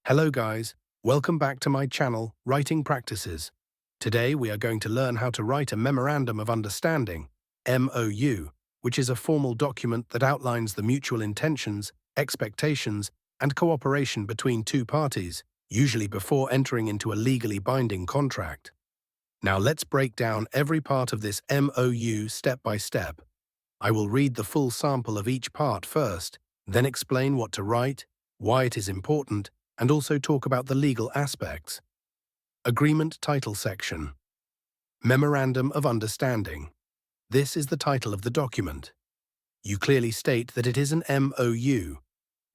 Hello guys, welcome back to my channel, Writing Practices. Today we are going to learn how to write a Memorandum of Understanding, MOU, which is a formal document that outlines the mutual intentions, expectations, and cooperation between two parties, usually before entering into a legally binding contract. Now let's break down every part of this MOU step by step. I will read the full sample of each part first, then explain what to write, why it is important, and also talk about the legal aspects. Agreement Title Section. Memorandum of Understanding. This is the title of the document. You clearly state that it is an MOU.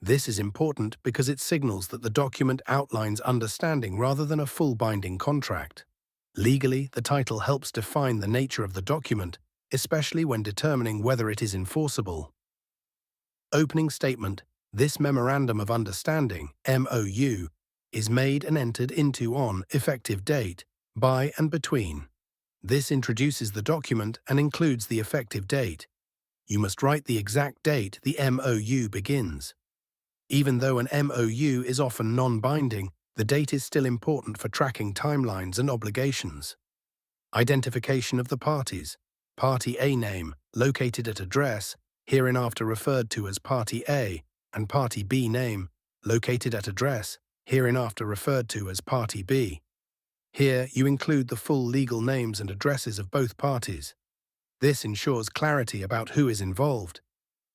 This is important because it signals that the document outlines understanding rather than a full binding contract. Legally, the title helps define the nature of the document, especially when determining whether it is enforceable. Opening statement. This Memorandum of Understanding, MOU, is made and entered into on effective date, by and between. This introduces the document and includes the effective date. You must write the exact date the MOU begins. Even though an MOU is often non-binding, the date is still important for tracking timelines and obligations. Identification of the parties. Party A name, located at address, hereinafter referred to as Party A, and Party B name, located at address, hereinafter referred to as Party B. Here you include the full legal names and addresses of both parties. This ensures clarity about who is involved.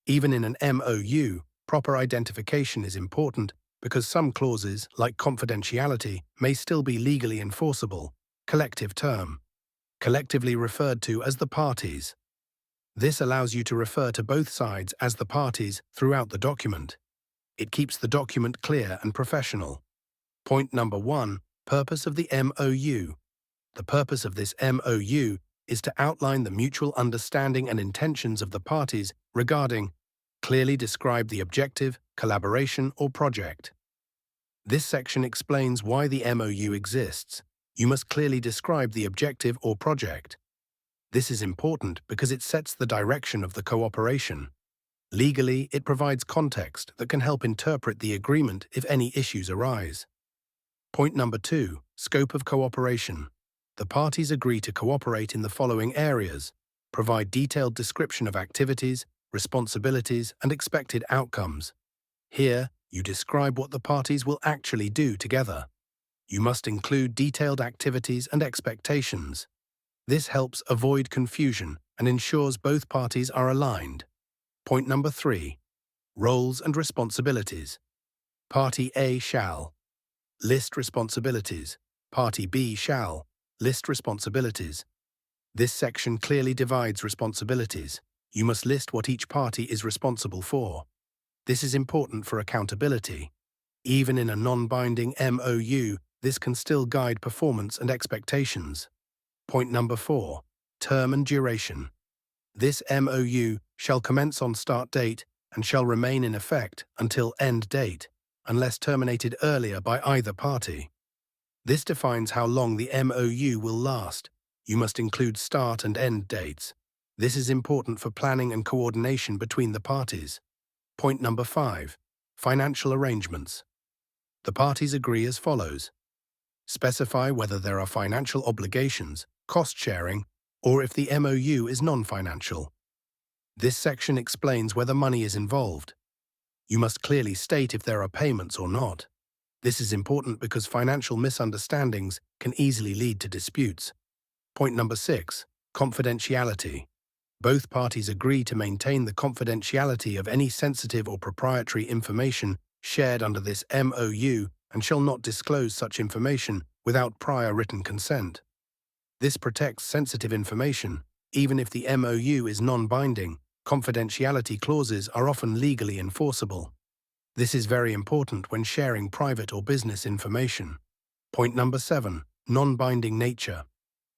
Even in an MOU, proper identification is important because some clauses, like confidentiality, may still be legally enforceable. Collective term. Collectively referred to as the parties. This allows you to refer to both sides as the parties throughout the document. It keeps the document clear and professional. Point number 1. Purpose of the MOU. The purpose of this MOU is to outline the mutual understanding and intentions of the parties regarding, clearly describe the objective, collaboration, or project. This section explains why the MOU exists. You must clearly describe the objective or project. This is important because it sets the direction of the cooperation. Legally, it provides context that can help interpret the agreement if any issues arise. Point number 2. Scope of cooperation. The parties agree to cooperate in the following areas. Provide detailed description of activities, responsibilities, and expected outcomes. Here, you describe what the parties will actually do together. You must include detailed activities and expectations. This helps avoid confusion and ensures both parties are aligned. Point number 3. Roles and responsibilities. Party A shall list responsibilities. Party B shall list responsibilities. This section clearly divides responsibilities. You must list what each party is responsible for. This is important for accountability. Even in a non-binding MOU, this can still guide performance and expectations. Point number 4. Term and duration. This MOU shall commence on start date and shall remain in effect until end date, unless terminated earlier by either party. This defines how long the MOU will last. You must include start and end dates. This is important for planning and coordination between the parties. Point number 5. Financial arrangements. The parties agree as follows. Specify whether there are financial obligations, cost sharing, or if the MOU is non-financial. This section explains whether money is involved. You must clearly state if there are payments or not. This is important because financial misunderstandings can easily lead to disputes. Point number 6. Confidentiality. Both parties agree to maintain the confidentiality of any sensitive or proprietary information shared under this MOU and shall not disclose such information without prior written consent. This protects sensitive information. Even if the MOU is non-binding, confidentiality clauses are often legally enforceable. This is very important when sharing private or business information. Point number 7. Non-binding nature.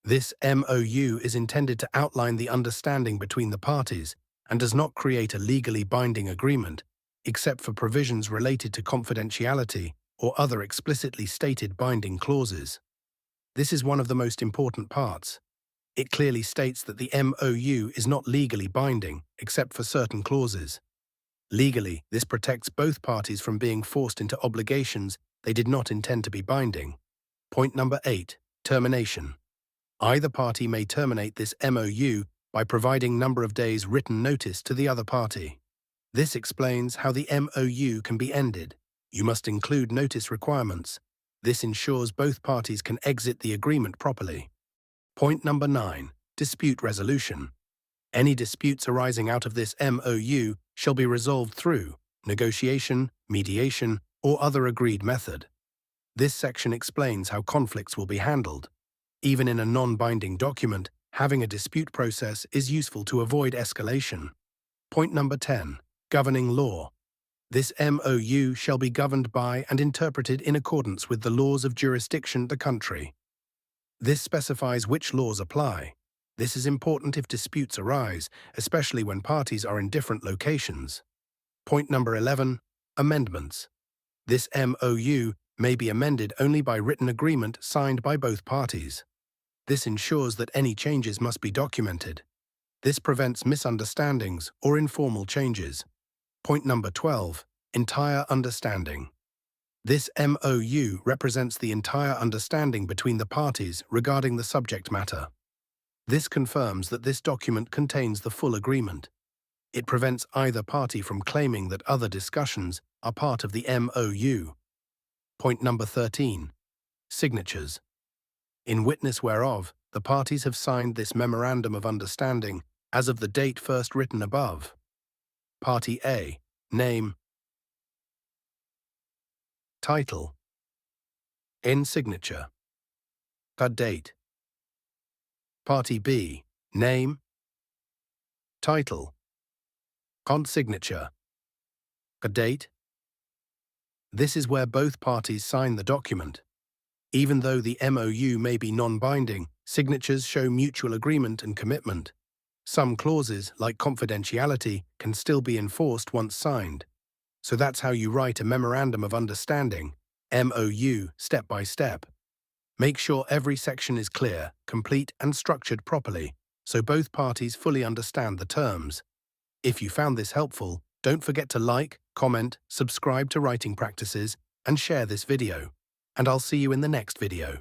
This MOU is intended to outline the understanding between the parties and does not create a legally binding agreement, except for provisions related to confidentiality or other explicitly stated binding clauses. This is one of the most important parts. It clearly states that the MOU is not legally binding, except for certain clauses. Legally, this protects both parties from being forced into obligations They did not intend to be binding. Point number 8. Termination. Either party may terminate this MOU by providing number of days written notice to the other party. This explains how the MOU can be ended. You must include notice requirements. This ensures both parties can exit the agreement properly. Point number 9. Dispute resolution. Any disputes arising out of this MOU shall be resolved through negotiation, mediation, or other agreed method. This section explains how conflicts will be handled. Even in a non-binding document, having a dispute process is useful to avoid escalation. Point number 10. Governing law. This MOU shall be governed by and interpreted in accordance with the laws of jurisdiction of the country. This specifies which laws apply. This is important if disputes arise, especially when parties are in different locations. Point number 11. Amendments. This MOU may be amended only by written agreement signed by both parties. This ensures that any changes must be documented. This prevents misunderstandings or informal changes. Point number 12. Entire understanding. This MOU represents the entire understanding between the parties regarding the subject matter. This confirms that this document contains the full agreement. It prevents either party from claiming that other discussions are part of the MOU. Point number 13. Signatures. In witness whereof, the parties have signed this Memorandum of Understanding as of the date first written above. Party A. Name. Title. In signature. Date. Party B. Name. Title. Signature. Date. This is where both parties sign the document. Even though the MOU may be non-binding, signatures show mutual agreement and commitment. Some clauses, like confidentiality, can still be enforced once signed. So that's how you write a Memorandum of Understanding, MOU, step by step. Make sure every section is clear, complete, and structured properly, so both parties fully understand the terms. If you found this helpful, don't forget to like, comment, subscribe to Writing Practices, and share this video. And I'll see you in the next video.